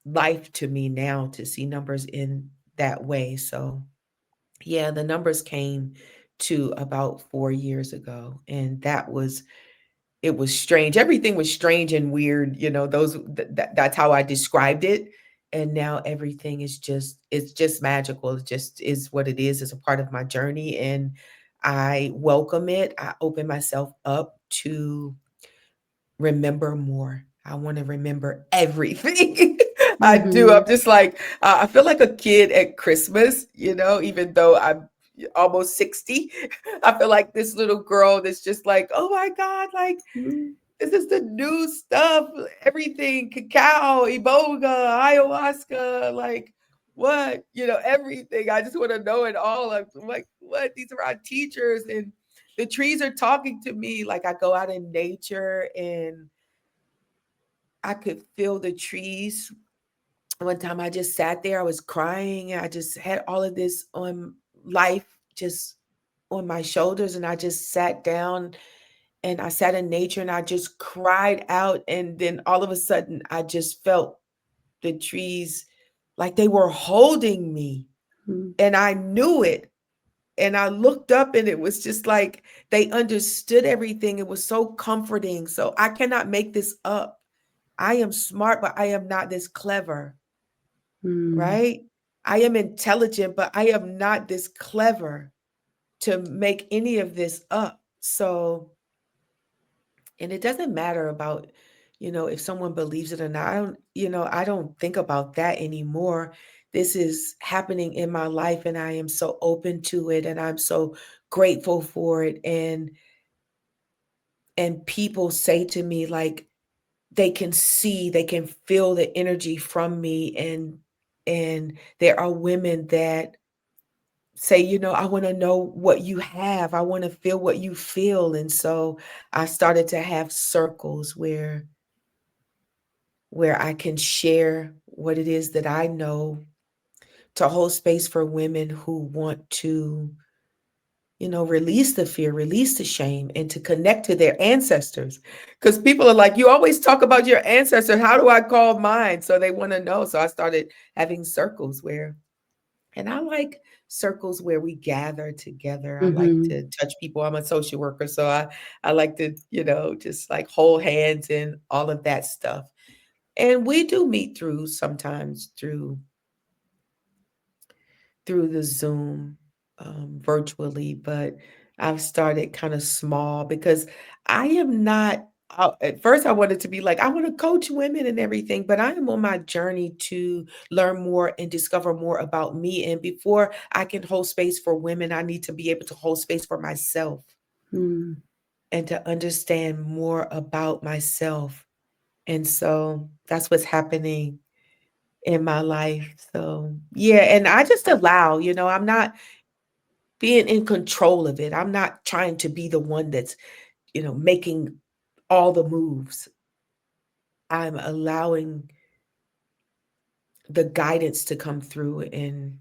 Speaker 2: life to me now to see numbers in that way. So Yeah, the numbers came to about 4 years ago, and it was strange. Everything was strange and weird, that's how I described it. And now everything is it's just magical. It just is what it is. It's a part of my journey, and I welcome it. I open myself up to remember more. I want to remember everything. I do.
Speaker 1: Mm-hmm.
Speaker 2: I'm just like, I feel like a kid at Christmas, even though I'm almost 60. I feel like this little girl that's just like, oh my God, like, this is the new stuff, everything, cacao, iboga, ayahuasca, like what, everything. I just want to know it all. I'm like, what? These are our teachers, and the trees are talking to me. Like I go out in nature and I could feel the trees. One time I just sat there, I was crying. I just had all of this on life just on my shoulders, and I just sat down and I sat in nature and I just cried out. And then all of a sudden, I just felt the trees like they were holding me, and I knew it. And I looked up and it was just like they understood everything. It was so comforting. So I cannot make this up. I am smart, but I am not this clever,
Speaker 1: Mm-hmm.
Speaker 2: right? I am intelligent, but I am not this clever to make any of this up. So, and it doesn't matter about, if someone believes it or not. I don't think about that anymore. This is happening in my life, and I am so open to it, and I'm so grateful for it. And people say to me, like, they can see, they can feel the energy from me. And there are women that say, I want to know what you have. I want to feel what you feel. And so I started to have circles where I can share what it is that I know, to hold space for women who want to, release the fear, release the shame, and to connect to their ancestors. Because people are like, you always talk about your ancestors. How do I call mine? So they want to know. So I started having circles and I like circles where we gather together. I like
Speaker 1: Mm-hmm.
Speaker 2: to touch people. I'm a social worker. So I like to, just like hold hands and all of that stuff. And we do meet through sometimes through the Zoom, virtually, but I've started kind of small because I am not. At first, I wanted to be like, I want to coach women and everything, but I am on my journey to learn more and discover more about me. And before I can hold space for women, I need to be able to hold space for myself
Speaker 1: Mm-hmm.
Speaker 2: and to understand more about myself. And so that's what's happening in my life. So, yeah, and I just allow, I'm not being in control of it. I'm not trying to be the one that's, making all the moves. I'm allowing the guidance to come through and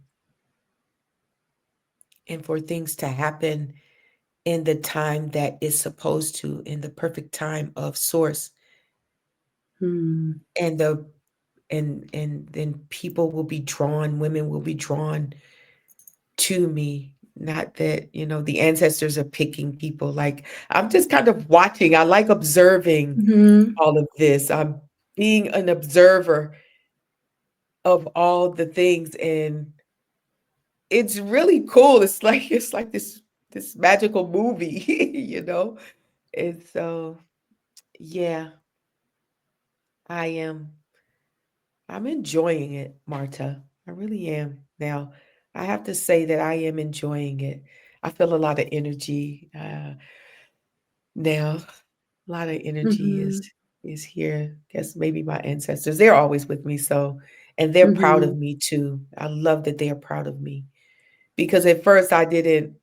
Speaker 2: for things to happen in the time that is supposed to, in the perfect time of source. And then people will be drawn, women will be drawn to me. Not that, the ancestors are picking people. Like, I'm just kind of watching. I like observing
Speaker 1: Mm-hmm.
Speaker 2: all of this. I'm being an observer of all the things, and it's really cool. It's like this magical movie, And so, yeah, I am I'm enjoying it, Marta. I really am. Now, I have to say that I am enjoying it. I feel a lot of energy now. A lot of energy
Speaker 1: Mm-hmm.
Speaker 2: is here. Guess maybe my ancestors. They're always with me, so and they're proud
Speaker 1: Mm-hmm.
Speaker 2: of me too. I love that they are proud of me. Because at first I didn't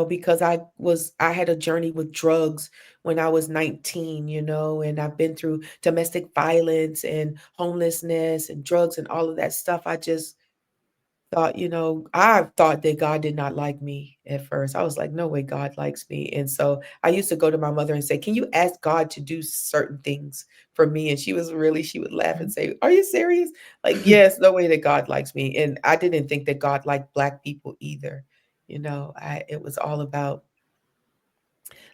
Speaker 2: because I had a journey with drugs when I was 19, and I've been through domestic violence and homelessness and drugs and all of that stuff. thought, I thought that God did not like me at first. I was like, no way God likes me. And so I used to go to my mother and say, can you ask God to do certain things for me? And she would laugh and say, are you serious? Like, yes, no way that God likes me. And I didn't think that God liked Black people either. It was all about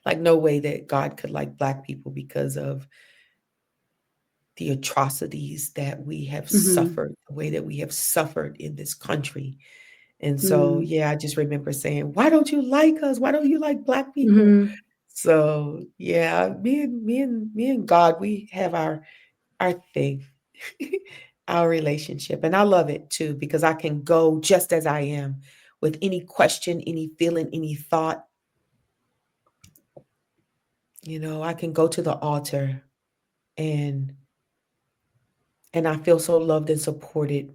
Speaker 2: like, no way that God could like Black people because of the atrocities that we have
Speaker 1: Mm-hmm.
Speaker 2: suffered, the way that we have suffered in this country. And so,
Speaker 1: Mm-hmm.
Speaker 2: yeah, I just remember saying, "Why don't you like us? Why don't you like Black people?"
Speaker 1: Mm-hmm.
Speaker 2: So, yeah, me and God, we have our thing, our relationship, and I love it too because I can go just as I am with any question, any feeling, any thought. I can go to the altar and I feel so loved and supported,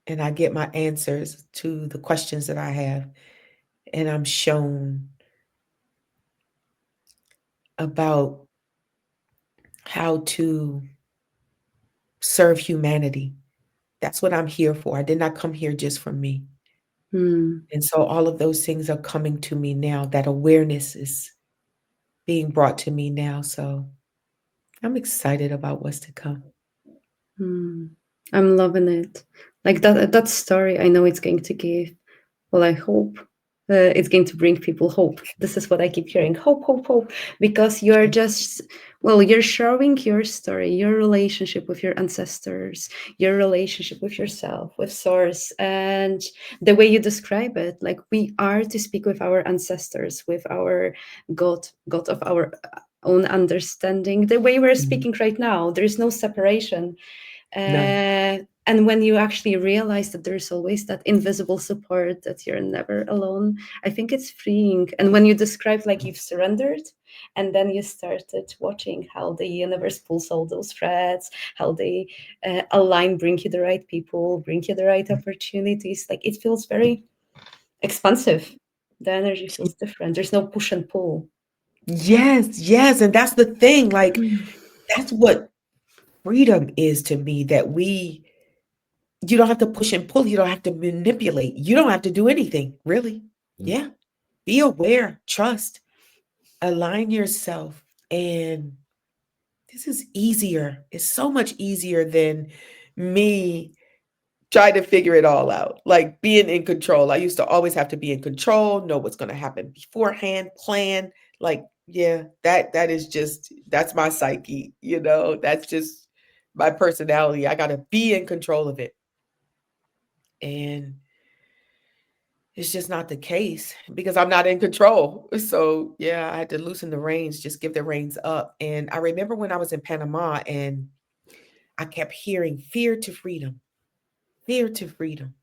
Speaker 2: and I get my answers to the questions that I have, and I'm shown about how to serve humanity. That's what I'm here for. I did not come here just for me.
Speaker 1: Mm-hmm.
Speaker 2: And so all of those things are coming to me now. That awareness is being brought to me now. So I'm excited about what's to come.
Speaker 1: Mm. I'm loving it. Like that story, I know it's going to give. Well, I hope it's going to bring people hope. This is what I keep hearing: hope, hope, hope. Because you're just, well, you're showing your story, your relationship with your ancestors, your relationship with yourself, with Source, and the way you describe it. Like we are to speak with our ancestors, with our God of our own understanding. The way we're
Speaker 2: Mhm.
Speaker 1: speaking right now, there is no separation.
Speaker 2: None.
Speaker 1: And when you actually realize that there's always that invisible support, that you're never alone, I think it's freeing. And when you describe like you've surrendered, and then you started watching how the universe pulls all those threads, how they align, bring you the right people, bring you the right opportunities, like it feels very expansive. The energy feels different. There's no push and pull.
Speaker 2: Yes, yes. And that's the thing. Like, that's what freedom is to me, that you don't have to push and pull. You don't have to manipulate. You don't have to do anything, really. Yeah. Be aware, trust, align yourself. And this is easier. It's so much easier than me trying to figure it all out. Like being in control. I used to always have to be in control, know what's going to happen beforehand, plan. Like, yeah, that is just that's my psyche, That's just my personality. I got to be in control of it. And it's just not the case because I'm not in control. So, yeah, I had to loosen the reins, just give the reins up. And I remember when I was in Panama and I kept hearing fear to freedom, fear to freedom.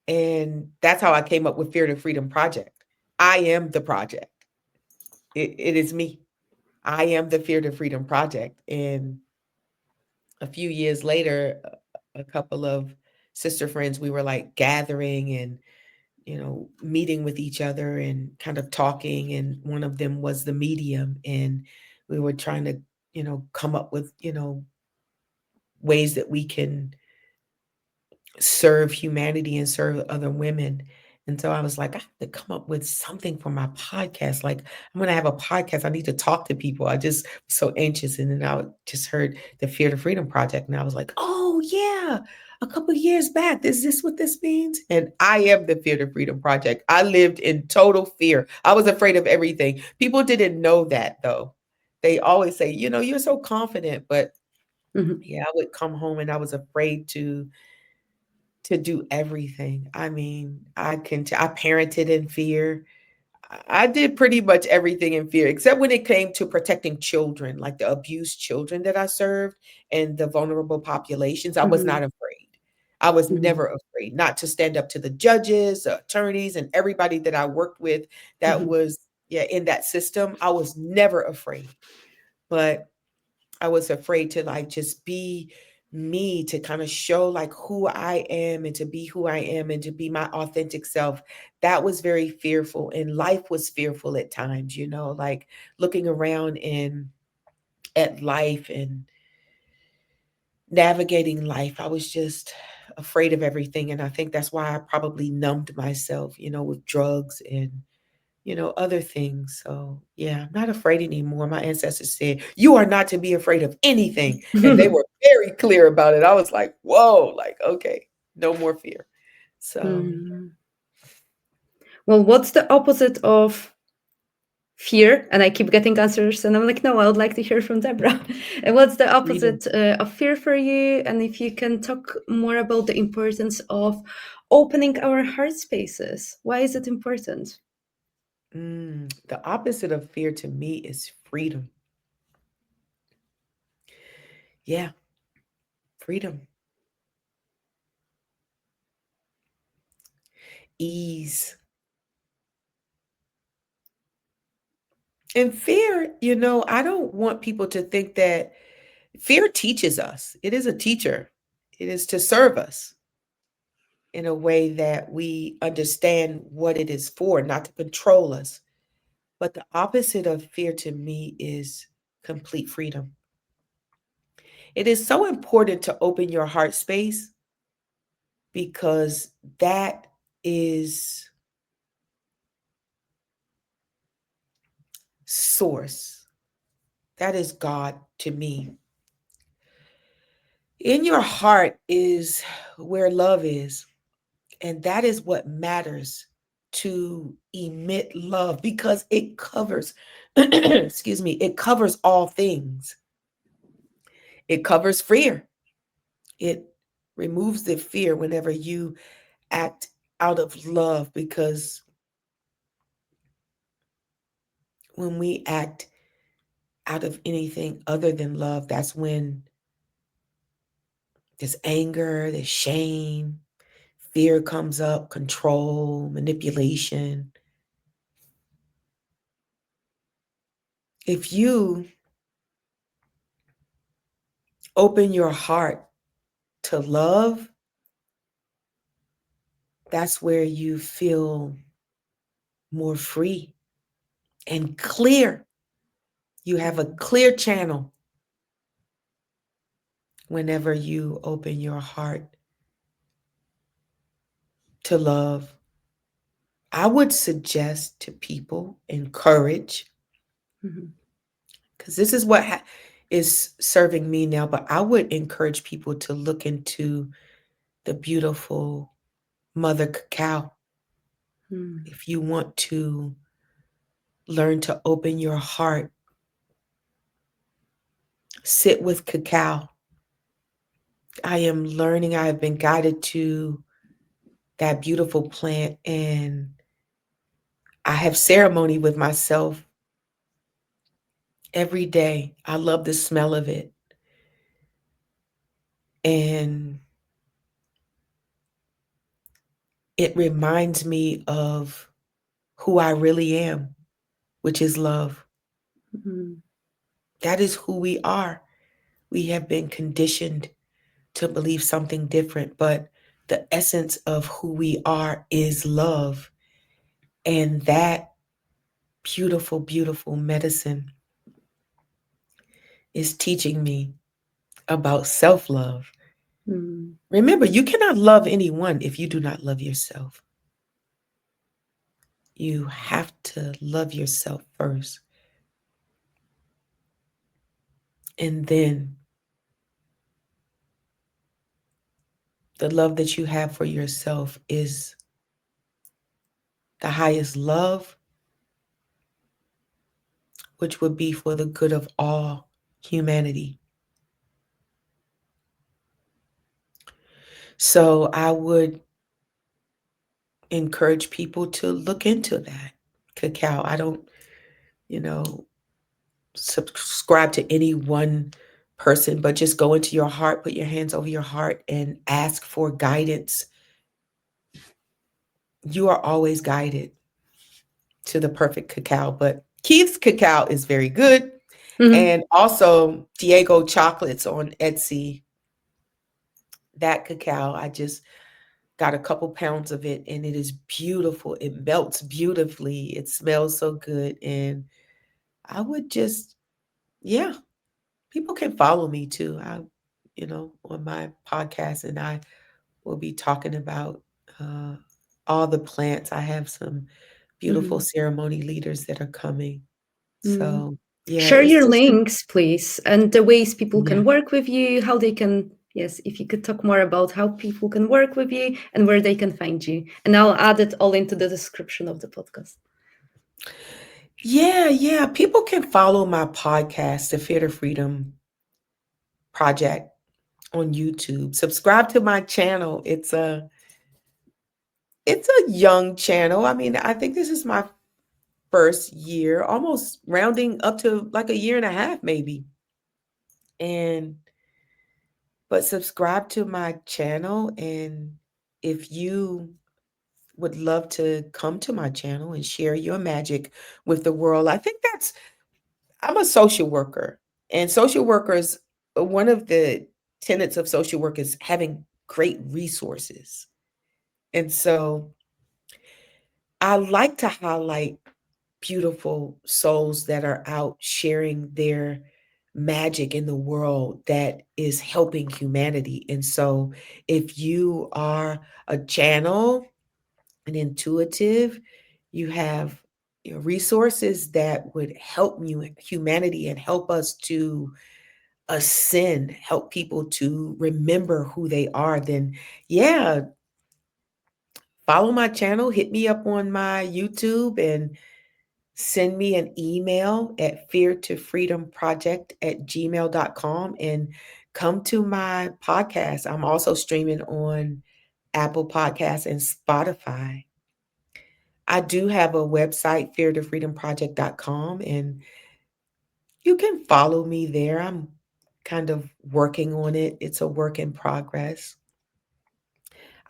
Speaker 2: And that's how I came up with Fear to Freedom Project. I am the project. It is me. I am the Fear to Freedom Project. And a few years later, a couple of sister friends, we were like gathering and meeting with each other and kind of talking. And one of them was the medium. And we were trying to, come up with, ways that we can serve humanity and serve other women. And so I was like, I have to come up with something for my podcast. Like, I'm going to have a podcast. I need to talk to people. I just was so anxious. And then I just heard the Fear to Freedom Project. And I was like, oh, yeah, a couple of years back. Is this what this means? And I am the Fear to Freedom Project. I lived in total fear. I was afraid of everything. People didn't know that, though. They always say, you're so confident. But
Speaker 1: Mhm.
Speaker 2: yeah, I would come home and I was afraid to do everything. I mean, I parented in fear. I did pretty much everything in fear, except when it came to protecting children, like the abused children that I served and the vulnerable populations. I was not
Speaker 1: Mhm.
Speaker 2: afraid. I was
Speaker 1: Mhm.
Speaker 2: never afraid not to stand up to the judges, the attorneys, and everybody that I worked with that
Speaker 1: Mhm.
Speaker 2: was, yeah, in that system. I was never afraid. But I was afraid to like just be me, to kind of show like who I am and to be who I am and to be my authentic self. That was very fearful, and life was fearful at times, like looking around and at life and navigating life. I was just afraid of everything. And I think that's why I probably numbed myself, with drugs and, other things. So, yeah, I'm not afraid anymore. My ancestors said, you are not to be afraid of anything. And they were very clear about it. I was like, whoa, like, okay, no more fear. So,
Speaker 1: Mm. Well, what's the opposite of fear? And I keep getting answers, and I'm like, no, I would like to hear from Deborah. And what's the
Speaker 2: freedom.
Speaker 1: opposite of fear for you? And if you can talk more about the importance of opening our heart spaces, why is it important?
Speaker 2: The opposite of fear to me is freedom. Yeah, freedom, ease. And fear, I don't want people to think that fear teaches us. It is a teacher, it is to serve us in a way that we understand what it is for, not to control us. But the opposite of fear to me is complete freedom. It is so important to open your heart space because that is source. That is God to me. In your heart is where love is. And that is what matters to emit love because it covers, excuse me, it covers all things. It covers fear. It removes the fear whenever you act out of love because when we act out of anything other than love, that's when there's anger, there's shame, fear comes up, control, manipulation. If you open your heart to love, that's where you feel more free and clear. You have a clear channel whenever you open your heart to love. I would suggest to people, encourage,
Speaker 1: Mhm.
Speaker 2: because this is what is serving me now, but I would encourage people to look into the beautiful mother cacao.
Speaker 1: Mm.
Speaker 2: If you want to learn to open your heart, sit with cacao. I am learning, I have been guided to that beautiful plant, and I have ceremony with myself every day. I love the smell of it. And it reminds me of who I really am, which is love.
Speaker 1: Mm.
Speaker 2: That is who we are. We have been conditioned to believe something different, but the essence of who we are is love. And that beautiful, beautiful medicine is teaching me about self love.
Speaker 1: Mm.
Speaker 2: Remember, you cannot love anyone if you do not love yourself. You have to love yourself first. And then the love that you have for yourself is the highest love, which would be for the good of all humanity. So I would encourage people to look into that cacao. I don't, you know, subscribe to any one person, but just go into your heart, put your hands over your heart, and ask for guidance. You are always guided to the perfect cacao, but Keith's cacao is very good.
Speaker 1: Mhm.
Speaker 2: And also Diego chocolates on Etsy. That cacao, I just got a couple pounds of it and it is beautiful. It melts beautifully. It smells so good. And I would just, yeah, people can follow me too. On my podcast, and I We'll be talking about uh, all the plants. I have some beautiful
Speaker 1: Mm,
Speaker 2: ceremony leaders that are coming.
Speaker 1: mm.
Speaker 2: So, yeah,
Speaker 1: Share
Speaker 2: it's
Speaker 1: your
Speaker 2: just,
Speaker 1: links, please, and the ways people
Speaker 2: yeah.
Speaker 1: can work with you, how they can, yes, if you could talk more about how people can work with you and where they can find you. And I'll add it all into the description of the podcast.
Speaker 2: Yeah, yeah. People can follow my podcast, the Fear to Freedom Project, on YouTube. Subscribe to my channel. It's a young channel. I mean, I think this is my first year, almost rounding up to like a year and a half maybe. And but subscribe to my channel, and if you would love to come to my channel and share your magic with the world. I think that's I'm a social worker, and social workers, one of the tenets of social work is having great resources. And so I like to highlight beautiful souls that are out sharing their magic in the world that is helping humanity. And so if you are a channel, an intuitive, you have resources that would help humanity and help us to ascend, help people to remember who they are, then yeah, follow my channel, hit me up on my YouTube, and send me an email at feartofreedomproject@gmail.com and come to my podcast. I'm also streaming on Apple Podcasts and Spotify. I do have a website, feartofreedomproject.com, and you can follow me there. I'm kind of working on it. It's a work in progress.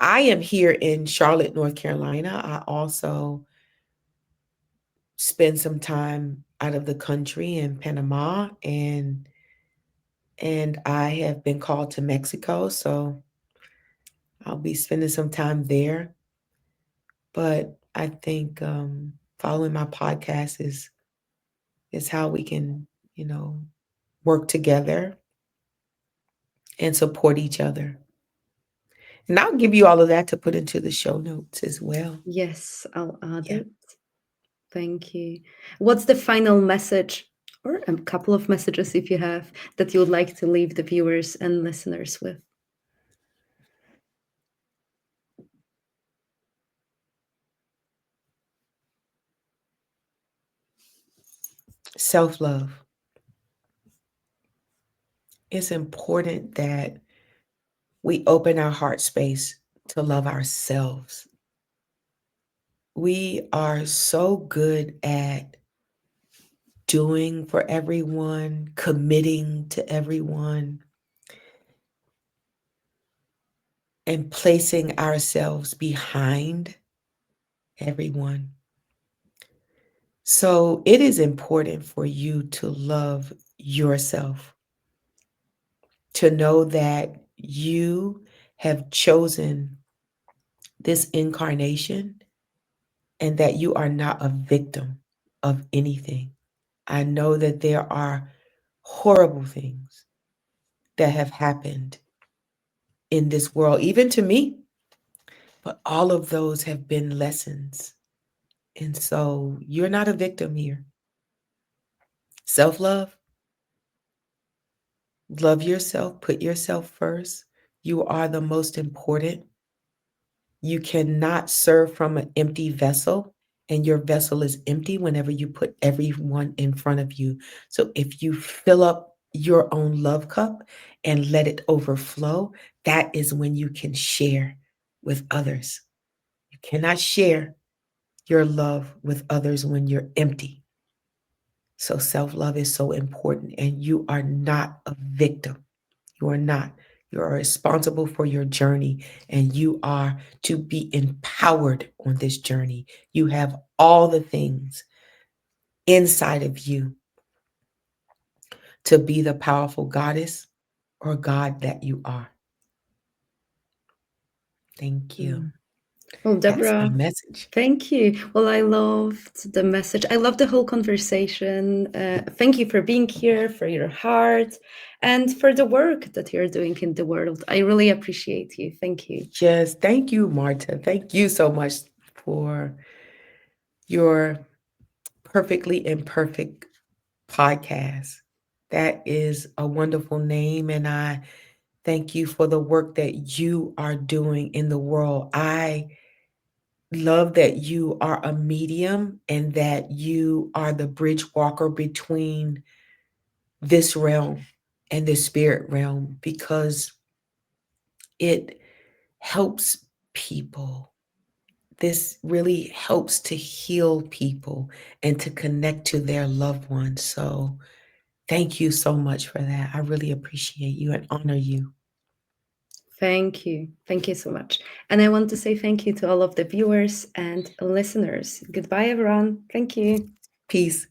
Speaker 2: I am here in Charlotte, North Carolina. I also spend some time out of the country in Panama, and I have been called to Mexico, so I'll be spending some time there. But I think following my podcast is how we can, you know, work together and support each other. And I'll give you all of that to put into the show notes as well.
Speaker 1: Yes, I'll add
Speaker 2: Yeah.
Speaker 1: it. Thank you. What's the final message, or a couple of messages if you have, that you would like to leave the viewers and listeners with?
Speaker 2: Self love. It's important that we open our heart space to love ourselves. We are so good at doing for everyone, committing to everyone, and placing ourselves behind everyone. So it is important for you to love yourself, to know that you have chosen this incarnation and that you are not a victim of anything. I know that there are horrible things that have happened in this world, even to me, but all of those have been lessons. And so you're not a victim here. Self love, love yourself, put yourself first. You are the most important. You cannot serve from an empty vessel, and your vessel is empty whenever you put everyone in front of you. So if you fill up your own love cup and let it overflow, that is when you can share with others. You cannot share your love with others when you're empty. So self love is so important, and you are not a victim. You are not. You are responsible for your journey, and you are to be empowered on this journey. You have all the things inside of you to be the powerful goddess or God that you are. Thank you.
Speaker 1: Mm. Well,
Speaker 2: That's my
Speaker 1: Deborah,
Speaker 2: message.
Speaker 1: thank you. Well, I loved the message. I love the whole conversation. Thank you for being here, for your heart, and for the work that you're doing in the world. I really appreciate you. Thank you.
Speaker 2: Yes, thank you, Marta. Thank you so much for your Perfectly Imperfect Podcast. That is a wonderful name, and I thank you for the work that you are doing in the world. I love that you are a medium and that you are the bridge walker between this realm and the spirit realm because it helps people. This really helps to heal people and to connect to their loved ones. So, thank you so much for that. I really appreciate you and honor you.
Speaker 1: Thank you. Thank you so much. And I want to say thank you to all of the viewers and listeners. Goodbye, everyone. Thank you.
Speaker 2: Peace.